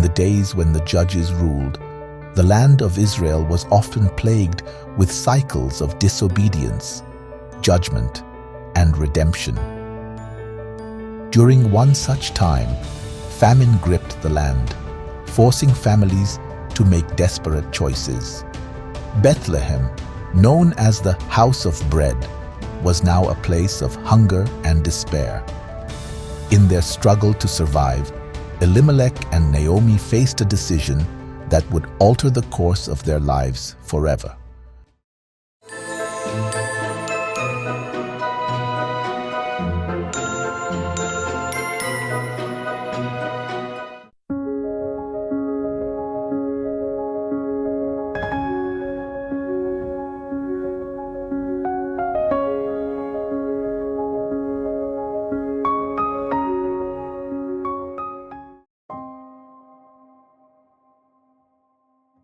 the days when the judges ruled, the land of Israel was often plagued with cycles of disobedience, judgment, and redemption. During one such time, famine gripped the land, forcing families to make desperate choices. Bethlehem, known as the House of Bread, was now a place of hunger and despair. In their struggle to survive, Elimelech and Naomi faced a decision that would alter the course of their lives forever.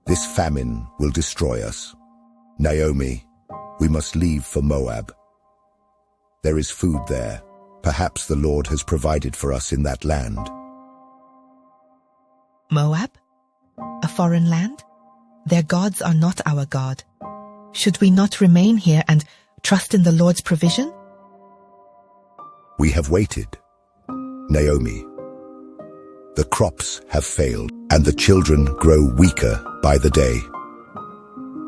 This famine will destroy us. Naomi, we must leave for Moab. There is food there. Perhaps the Lord has provided for us in that land. Moab? A foreign land? Their gods are not our God. Should we not remain here and trust in the Lord's provision? We have waited. Naomi, the crops have failed, and the children grow weaker by the day.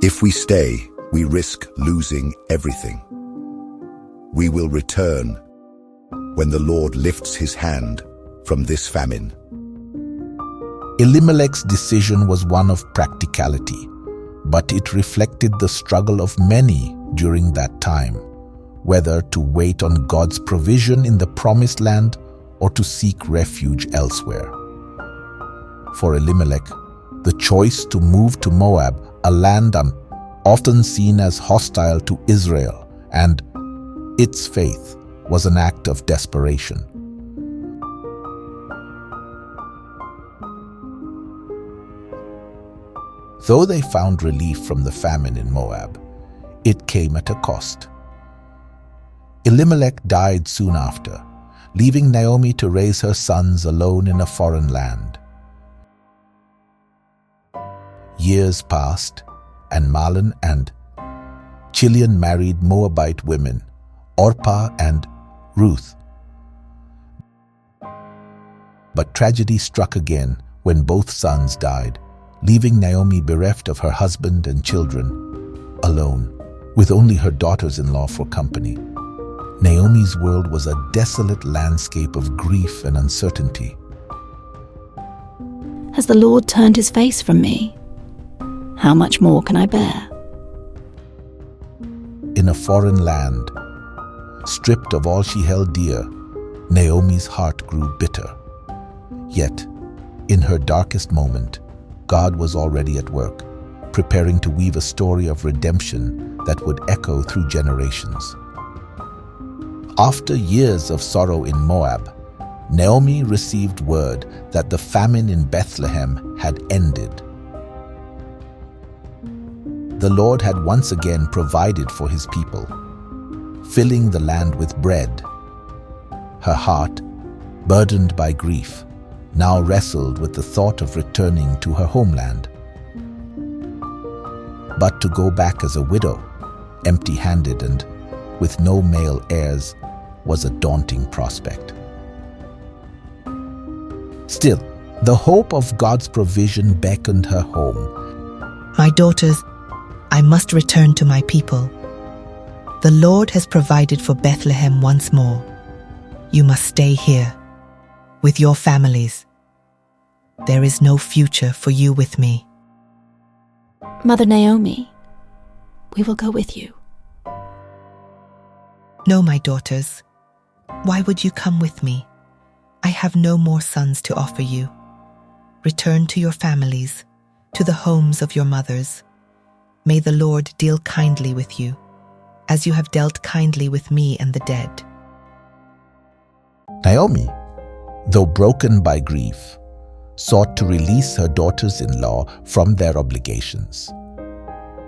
If we stay, we risk losing everything. We will return when the Lord lifts his hand from this famine. Elimelech's decision was one of practicality, but it reflected the struggle of many during that time, whether to wait on God's provision in the promised land or to seek refuge elsewhere. For Elimelech, the choice to move to Moab, a land often seen as hostile to Israel, and its faith was an act of desperation. Though they found relief from the famine in Moab, it came at a cost. Elimelech died soon after, leaving Naomi to raise her sons alone in a foreign land. Years passed, and Mahlon and Chilion married Moabite women, Orpah and Ruth. But tragedy struck again when both sons died, leaving Naomi bereft of her husband and children, alone, with only her daughters-in-law for company. Naomi's world was a desolate landscape of grief and uncertainty. Has the Lord turned his face from me? How much more can I bear? In a foreign land, stripped of all she held dear, Naomi's heart grew bitter. Yet, in her darkest moment, God was already at work, preparing to weave a story of redemption that would echo through generations. After years of sorrow in Moab, Naomi received word that the famine in Bethlehem had ended. The Lord had once again provided for his people, filling the land with bread. Her heart, burdened by grief, now wrestled with the thought of returning to her homeland. But to go back as a widow, empty-handed and with no male heirs, was a daunting prospect. Still, the hope of God's provision beckoned her home. My daughters, I must return to my people. The Lord has provided for Bethlehem once more. You must stay here, with your families. There is no future for you with me. Mother Naomi, we will go with you. No, my daughters. Why would you come with me? I have no more sons to offer you. Return to your families, to the homes of your mothers. May the Lord deal kindly with you, as you have dealt kindly with me and the dead. Naomi, though broken by grief, sought to release her daughters-in-law from their obligations.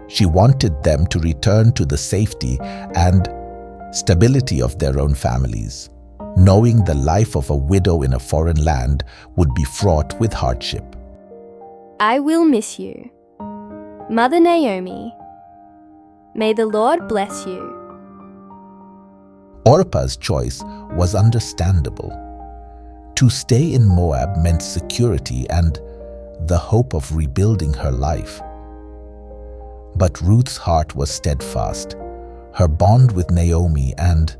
She wanted them to return to the safety and stability of their own families, knowing the life of a widow in a foreign land would be fraught with hardship. I will miss you. Mother Naomi, may the Lord bless you. Orpah's choice was understandable. To stay in Moab meant security and the hope of rebuilding her life. But Ruth's heart was steadfast. Her bond with Naomi and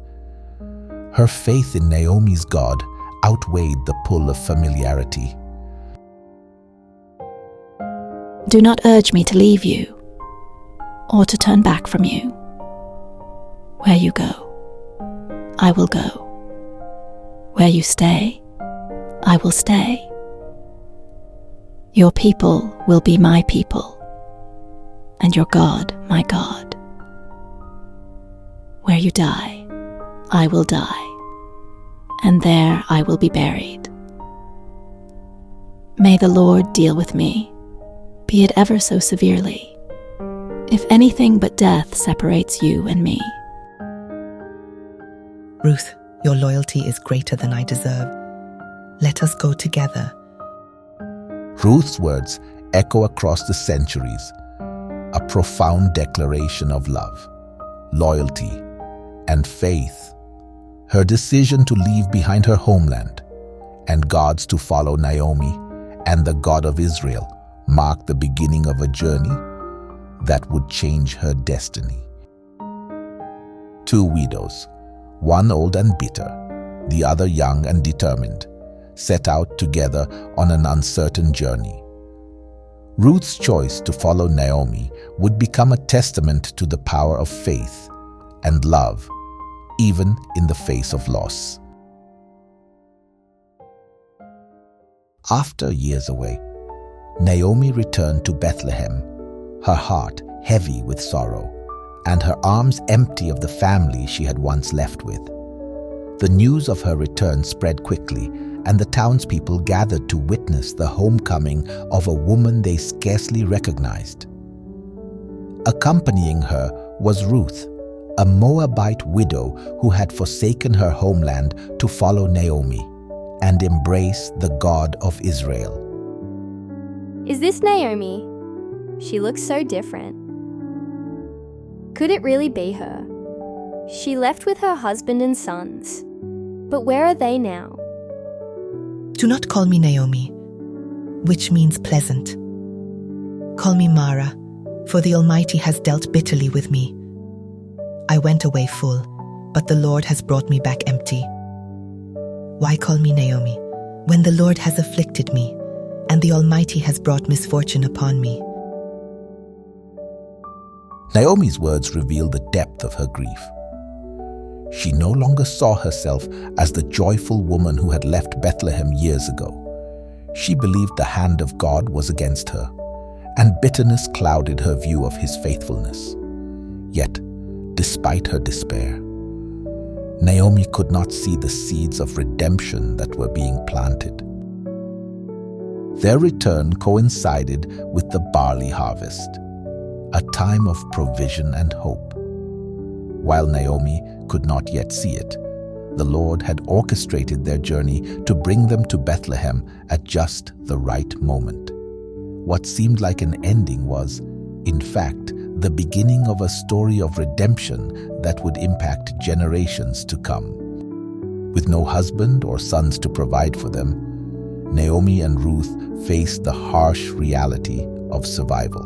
her faith in Naomi's God outweighed the pull of familiarity. Do not urge me to leave you or to turn back from you. Where you go, I will go. Where you stay, I will stay. Your people will be my people, and your God my God. Where you die, I will die, and there I will be buried. May the Lord deal with me, be it ever so severely, if anything but death separates you and me. Ruth, your loyalty is greater than I deserve. Let us go together. Ruth's words echo across the centuries, a profound declaration of love, loyalty, and faith. Her decision to leave behind her homeland and God's to follow Naomi and the God of Israel marked the beginning of a journey that would change her destiny. Two widows, one old and bitter, the other young and determined, set out together on an uncertain journey. Ruth's choice to follow Naomi would become a testament to the power of faith and love, even in the face of loss. After years away, Naomi returned to Bethlehem, her heart heavy with sorrow, and her arms empty of the family she had once left with. The news of her return spread quickly, and the townspeople gathered to witness the homecoming of a woman they scarcely recognized. Accompanying her was Ruth, a Moabite widow who had forsaken her homeland to follow Naomi and embrace the God of Israel. Is this Naomi? She looks so different. Could it really be her? She left with her husband and sons. But where are they now? Do not call me Naomi, which means pleasant. Call me Mara, for the Almighty has dealt bitterly with me. I went away full, but the Lord has brought me back empty. Why call me Naomi, when the Lord has afflicted me, and the Almighty has brought misfortune upon me? Naomi's words reveal the depth of her grief. She no longer saw herself as the joyful woman who had left Bethlehem years ago. She believed the hand of God was against her, and bitterness clouded her view of his faithfulness. Yet, despite her despair, Naomi could not see the seeds of redemption that were being planted. Their return coincided with the barley harvest, a time of provision and hope. While Naomi could not yet see it, the Lord had orchestrated their journey to bring them to Bethlehem at just the right moment. What seemed like an ending was, in fact, the beginning of a story of redemption that would impact generations to come. With no husband or sons to provide for them, Naomi and Ruth faced the harsh reality of survival.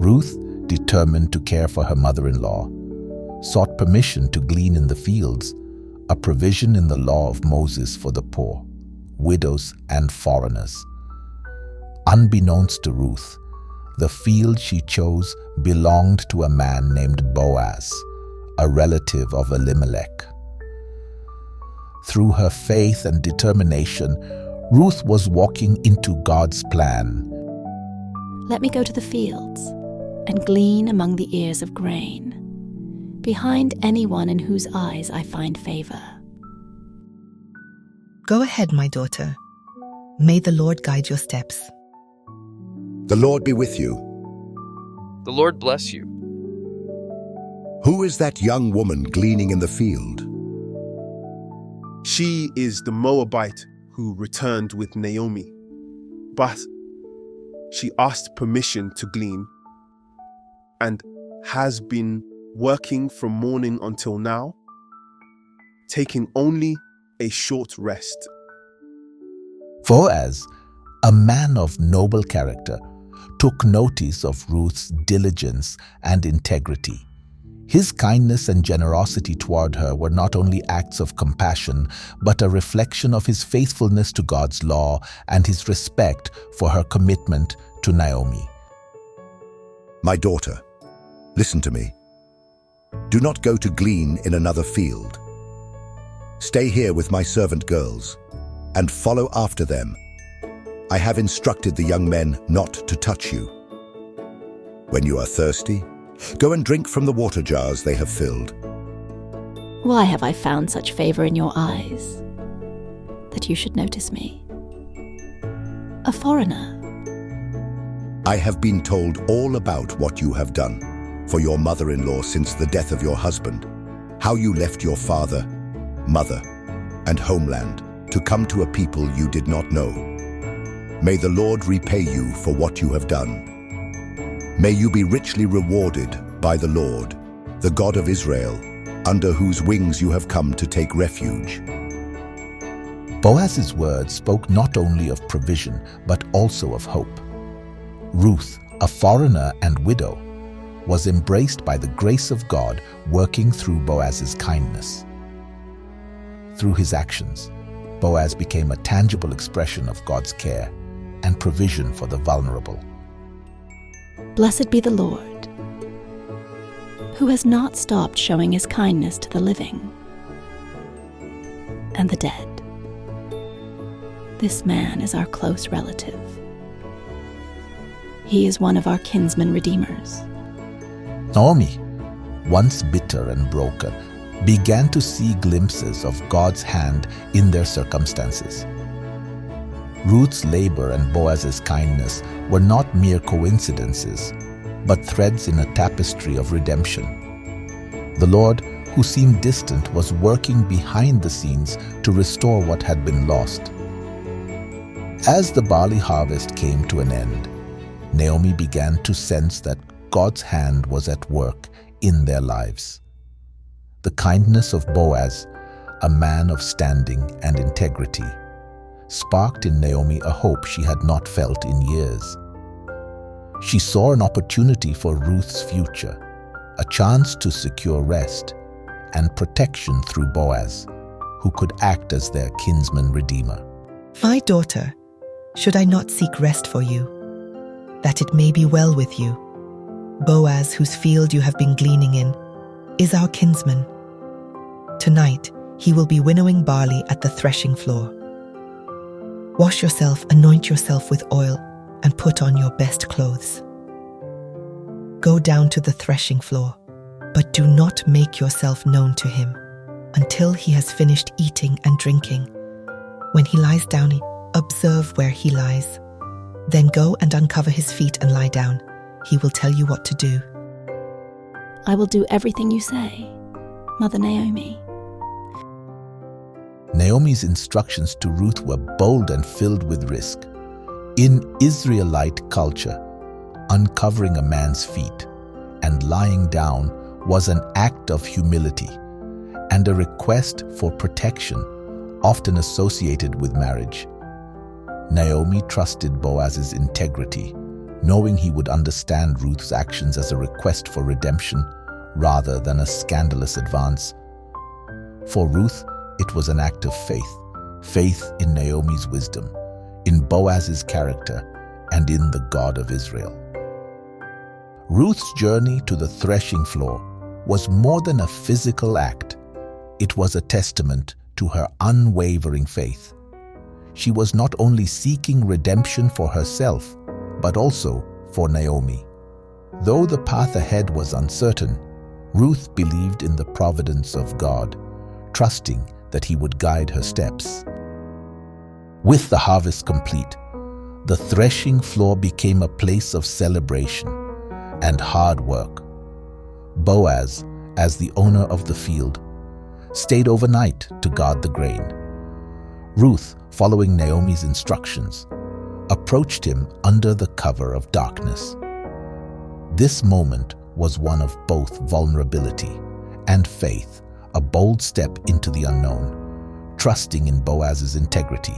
Ruth, determined to care for her mother-in-law, sought permission to glean in the fields, a provision in the law of Moses for the poor, widows, and foreigners. Unbeknownst to Ruth, the field she chose belonged to a man named Boaz, a relative of Elimelech. Through her faith and determination, Ruth was walking into God's plan. Let me go to the fields and glean among the ears of grain, behind anyone in whose eyes I find favor. Go ahead, my daughter. May the Lord guide your steps. The Lord be with you. The Lord bless you. Who is that young woman gleaning in the field? She is the Moabite who returned with Naomi. But she asked permission to glean and has been working from morning until now, taking only a short rest. Boaz, a man of noble character, took notice of Ruth's diligence and integrity. His kindness and generosity toward her were not only acts of compassion, but a reflection of his faithfulness to God's law and his respect for her commitment to Naomi. My daughter, listen to me. Do not go to glean in another field. Stay here with my servant girls and follow after them. I have instructed the young men not to touch you. When you are thirsty, go and drink from the water jars they have filled. Why have I found such favor in your eyes, that you should notice me? A foreigner. I have been told all about what you have done for your mother-in-law since the death of your husband, how you left your father, mother, and homeland to come to a people you did not know. May the Lord repay you for what you have done. May you be richly rewarded by the Lord, the God of Israel, under whose wings you have come to take refuge. Boaz's words spoke not only of provision, but also of hope. Ruth, a foreigner and widow, was embraced by the grace of God working through Boaz's kindness. Through his actions, Boaz became a tangible expression of God's care and provision for the vulnerable. Blessed be the Lord, who has not stopped showing his kindness to the living and the dead. This man is our close relative. He is one of our kinsman redeemers. Naomi, once bitter and broken, began to see glimpses of God's hand in their circumstances. Ruth's labor and Boaz's kindness were not mere coincidences, but threads in a tapestry of redemption. The Lord, who seemed distant, was working behind the scenes to restore what had been lost. As the barley harvest came to an end, Naomi began to sense that God's hand was at work in their lives. The kindness of Boaz, a man of standing and integrity, sparked in Naomi a hope she had not felt in years. She saw an opportunity for Ruth's future, a chance to secure rest and protection through Boaz, who could act as their kinsman redeemer. My daughter, should I not seek rest for you, that it may be well with you? Boaz, whose field you have been gleaning in, is our kinsman. Tonight, he will be winnowing barley at the threshing floor. Wash yourself, anoint yourself with oil, and put on your best clothes. Go down to the threshing floor, but do not make yourself known to him until he has finished eating and drinking. When he lies down, observe where he lies. Then go and uncover his feet and lie down. He will tell you what to do. I will do everything you say, Mother Naomi. Naomi's instructions to Ruth were bold and filled with risk. In Israelite culture, uncovering a man's feet and lying down was an act of humility and a request for protection, often associated with marriage. Naomi trusted Boaz's integrity, knowing he would understand Ruth's actions as a request for redemption rather than a scandalous advance. For Ruth, it was an act of faith in Naomi's wisdom, in Boaz's character, and in the God of Israel. Ruth's journey to the threshing floor was more than a physical act. It was a testament to her unwavering faith. She was not only seeking redemption for herself, but also for Naomi. Though the path ahead was uncertain, Ruth believed in the providence of God, trusting that he would guide her steps. With the harvest complete, the threshing floor became a place of celebration and hard work. Boaz, as the owner of the field, stayed overnight to guard the grain. Ruth, following Naomi's instructions, approached him under the cover of darkness. This moment was one of both vulnerability and faith, a bold step into the unknown, trusting in Boaz's integrity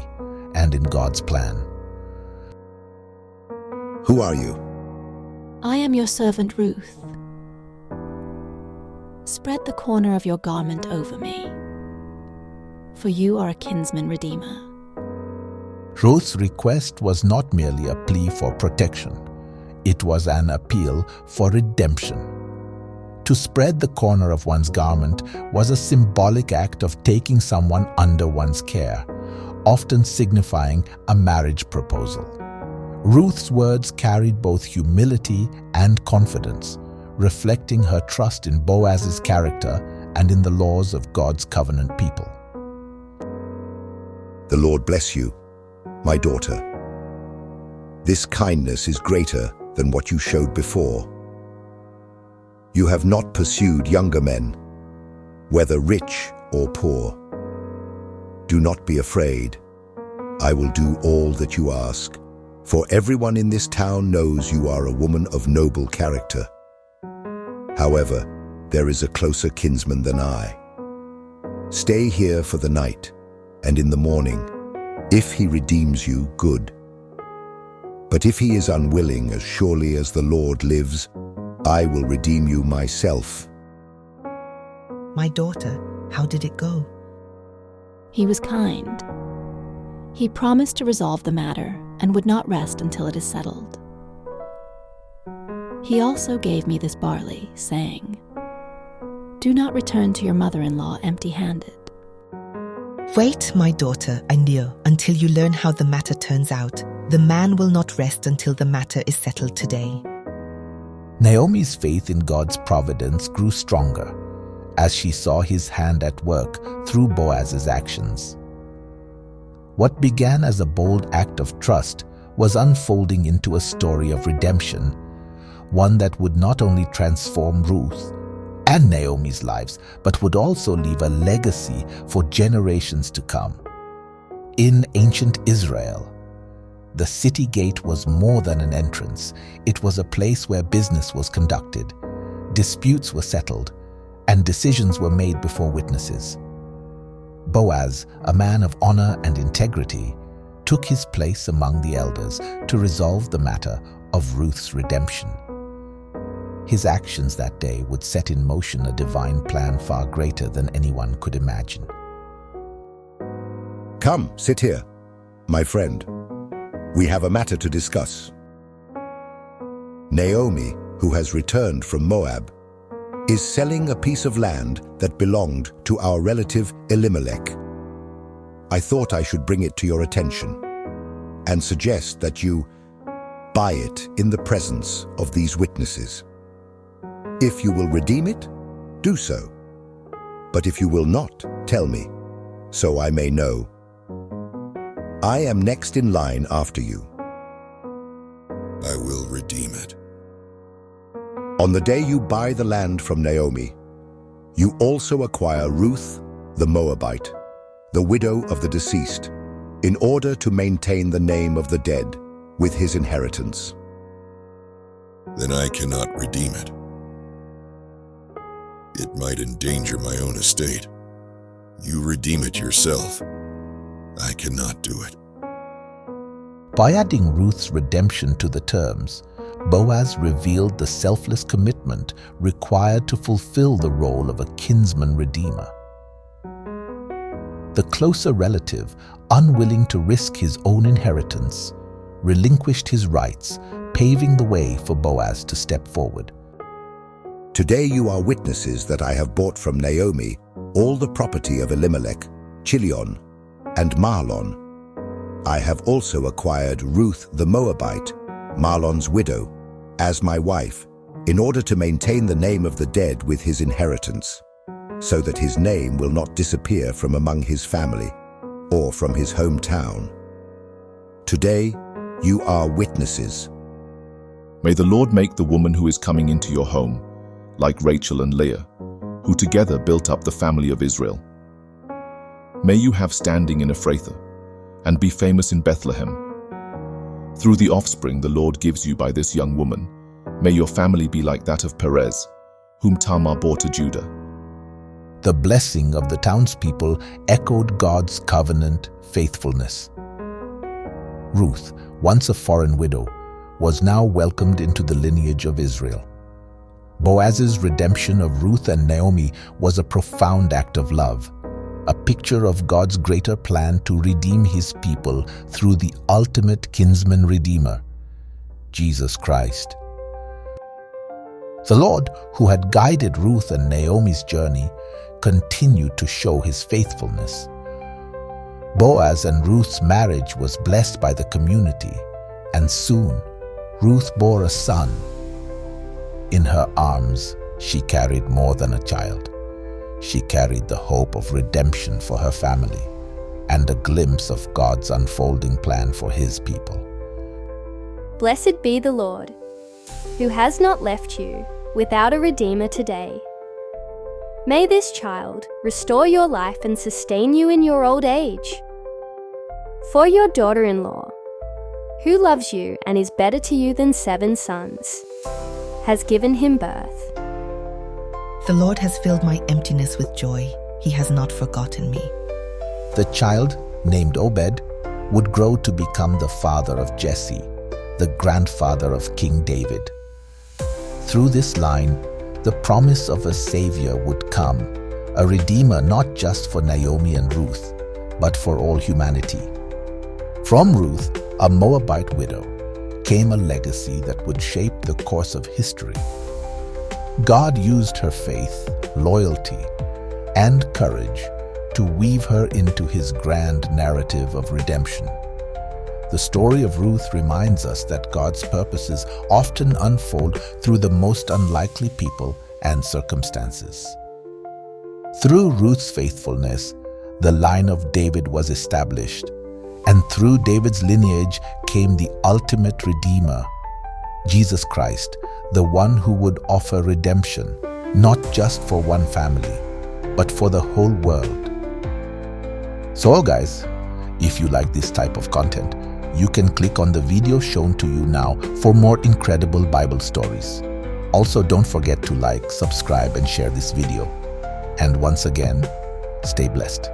and in God's plan. Who are you? I am your servant Ruth. Spread the corner of your garment over me, for you are a kinsman redeemer. Ruth's request was not merely a plea for protection. It was an appeal for redemption. To spread the corner of one's garment was a symbolic act of taking someone under one's care, often signifying a marriage proposal. Ruth's words carried both humility and confidence, reflecting her trust in Boaz's character and in the laws of God's covenant people. The Lord bless you, my daughter. This kindness is greater than what you showed before. You have not pursued younger men, whether rich or poor. Do not be afraid. I will do all that you ask, for everyone in this town knows you are a woman of noble character. However, there is a closer kinsman than I. Stay here for the night, and in the morning, if he redeems you, good. But if he is unwilling, as surely as the Lord lives, I will redeem you myself. My daughter, how did it go? He was kind. He promised to resolve the matter and would not rest until it is settled. He also gave me this barley, saying, "Do not return to your mother-in-law empty-handed." Wait, my daughter, I know, until you learn how the matter turns out. The man will not rest until the matter is settled today. Naomi's faith in God's providence grew stronger as she saw his hand at work through Boaz's actions. What began as a bold act of trust was unfolding into a story of redemption, one that would not only transform Ruth and Naomi's lives, but would also leave a legacy for generations to come. In ancient Israel, the city gate was more than an entrance. It was a place where business was conducted, disputes were settled, and decisions were made before witnesses. Boaz, a man of honor and integrity, took his place among the elders to resolve the matter of Ruth's redemption. His actions that day would set in motion a divine plan far greater than anyone could imagine. Come, sit here, my friend. We have a matter to discuss. Naomi, who has returned from Moab, is selling a piece of land that belonged to our relative Elimelech. I thought I should bring it to your attention and suggest that you buy it in the presence of these witnesses. If you will redeem it, do so. But if you will not, tell me, so I may know. I am next in line after you. I will redeem it. On the day you buy the land from Naomi, you also acquire Ruth, the Moabite, the widow of the deceased, in order to maintain the name of the dead with his inheritance. Then I cannot redeem it. It might endanger my own estate. You redeem it yourself. I cannot do it. By adding Ruth's redemption to the terms, Boaz revealed the selfless commitment required to fulfill the role of a kinsman redeemer. The closer relative, unwilling to risk his own inheritance, relinquished his rights, paving the way for Boaz to step forward. Today you are witnesses that I have bought from Naomi all the property of Elimelech, Chilion, and Mahlon. I have also acquired Ruth the Moabite, Mahlon's widow, as my wife, in order to maintain the name of the dead with his inheritance, so that his name will not disappear from among his family or from his hometown. Today, you are witnesses. May the Lord make the woman who is coming into your home like Rachel and Leah, who together built up the family of Israel. May you have standing in Ephrathah and be famous in Bethlehem. Through the offspring the Lord gives you by this young woman, may your family be like that of Perez, whom Tamar bore to Judah. The blessing of the townspeople echoed God's covenant faithfulness. Ruth, once a foreign widow, was now welcomed into the lineage of Israel. Boaz's redemption of Ruth and Naomi was a profound act of love, a picture of God's greater plan to redeem his people through the ultimate kinsman redeemer, Jesus Christ. The Lord, who had guided Ruth and Naomi's journey, continued to show his faithfulness. Boaz and Ruth's marriage was blessed by the community, and soon Ruth bore a son. In her arms, she carried more than a child. She carried the hope of redemption for her family and a glimpse of God's unfolding plan for his people. Blessed be the Lord, who has not left you without a Redeemer today. May this child restore your life and sustain you in your old age. For your daughter-in-law, who loves you and is better to you than 7 sons, has given him birth. The Lord has filled my emptiness with joy. He has not forgotten me. The child, named Obed, would grow to become the father of Jesse, the grandfather of King David. Through this line, the promise of a Savior would come, a Redeemer not just for Naomi and Ruth, but for all humanity. From Ruth, a Moabite widow, came a legacy that would shape the course of history. God used her faith, loyalty, and courage to weave her into his grand narrative of redemption. The story of Ruth reminds us that God's purposes often unfold through the most unlikely people and circumstances. Through Ruth's faithfulness, the line of David was established, and through David's lineage came the ultimate Redeemer, Jesus Christ, the one who would offer redemption, not just for one family, but for the whole world. So guys, if you like this type of content, you can click on the video shown to you now for more incredible Bible stories. Also, don't forget to like, subscribe, and share this video. And once again, stay blessed.